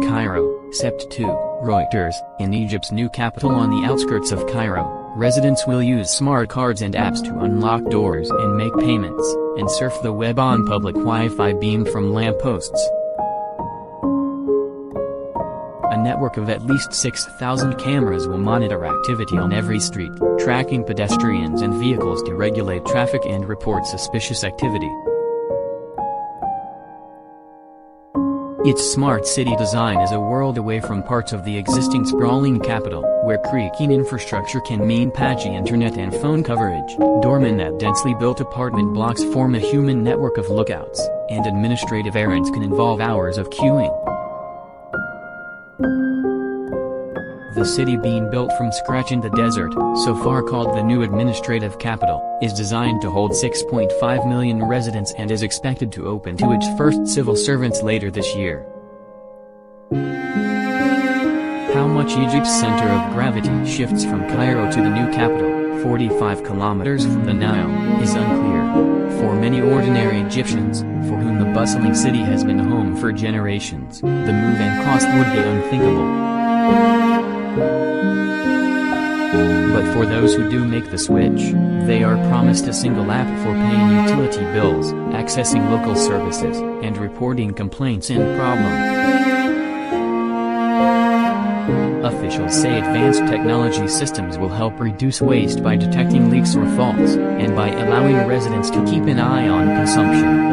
Cairo, Sept 2, Reuters. In Egypt's new capital on the outskirts of Cairo, residents will use smart cards and apps to unlock doors and make payments, and surf the web on public Wi-Fi beamed from lampposts. A network of at least 6,000 cameras will monitor activity on every street, tracking pedestrians and vehicles to regulate traffic and report suspicious activity. Its smart city design is a world away from parts of the existing sprawling capital, where creaking infrastructure can mean patchy internet and phone coverage. Doormen at densely built apartment blocks form a human network of lookouts, and administrative errands can involve hours of queuing. The city being built from scratch in the desert, so far called the new administrative capital, is designed to hold 6.5 million residents and is expected to open to its first civil servants later this year. How much Egypt's center of gravity shifts from Cairo to the new capital, 45 kilometers from the Nile, is unclear. For many ordinary Egyptians, for whom the bustling city has been home for generations, the move and cost would be unthinkable. But for those who do make the switch, they are promised a single app for paying utility bills, accessing local services, and reporting complaints and problems. Officials say advanced technology systems will help reduce waste by detecting leaks or faults, and by allowing residents to keep an eye on consumption.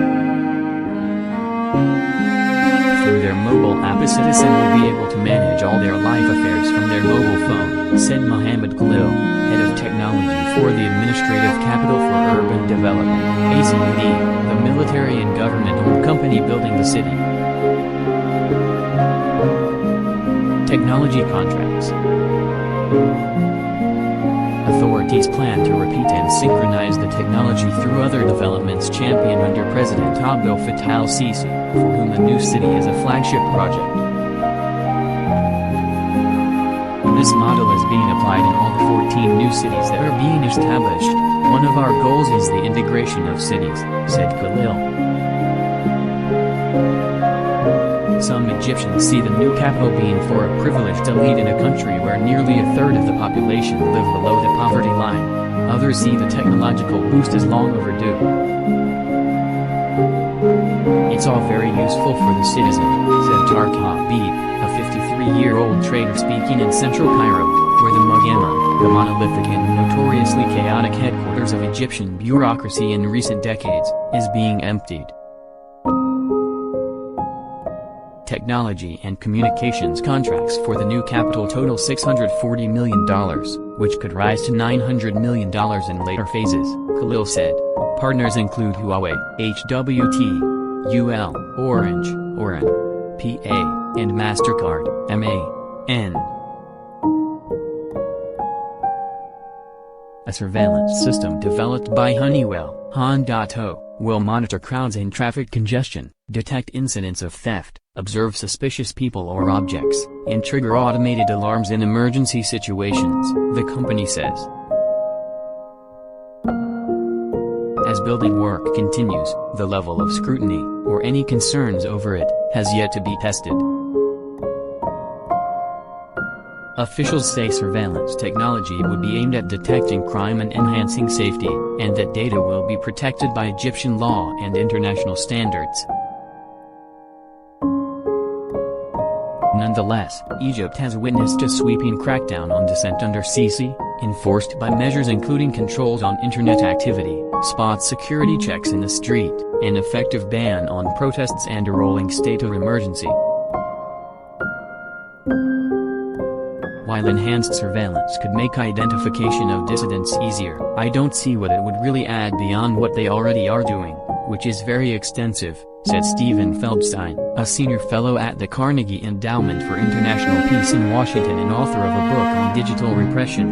Through their mobile app, a citizen will be able to manage all their life affairs from their mobile phone, said Mohammed Khalil, head of technology for the Administrative Capital for Urban Development, ACUD, the military and government-owned company building the city. Technology contracts. Authorities plan to repeat and synchronize the technology through other developments championed under President Abdel Fattah al-Sisi, for whom the new city is a flagship project. This model is being applied in all the 14 new cities that are being established. One of our goals is the integration of cities, said Khalil. Some Egyptians see the new capital being for a privileged elite in a country where nearly a third of the population live below the poverty line. Others see the technological boost as long overdue. It's all very useful for the citizen, said Tarek Habib, a 53-year-old trader speaking in central Cairo, where the Mughama, the monolithic and notoriously chaotic headquarters of Egyptian bureaucracy in recent decades, is being emptied. Technology and communications contracts for the new capital total $640 million, which could rise to $900 million in later phases, Khalil said. Partners include Huawei, HWT, UL, Orange, PA, and MasterCard, MAN. A surveillance system developed by Honeywell, Hondato, will monitor crowds and traffic congestion, detect incidents of theft, observe suspicious people or objects, and trigger automated alarms in emergency situations, the company says. As building work continues, the level of scrutiny, or any concerns over it, has yet to be tested. Officials say surveillance technology would be aimed at detecting crime and enhancing safety, and that data will be protected by Egyptian law and international standards. Nonetheless, Egypt has witnessed a sweeping crackdown on dissent under Sisi, enforced by measures including controls on internet activity, spot security checks in the street, an effective ban on protests and a rolling state of emergency. While enhanced surveillance could make identification of dissidents easier, I don't see what it would really add beyond what they already are doing, which is very extensive, said Stephen Feldstein, a senior fellow at the Carnegie Endowment for International Peace in Washington and author of a book on digital repression.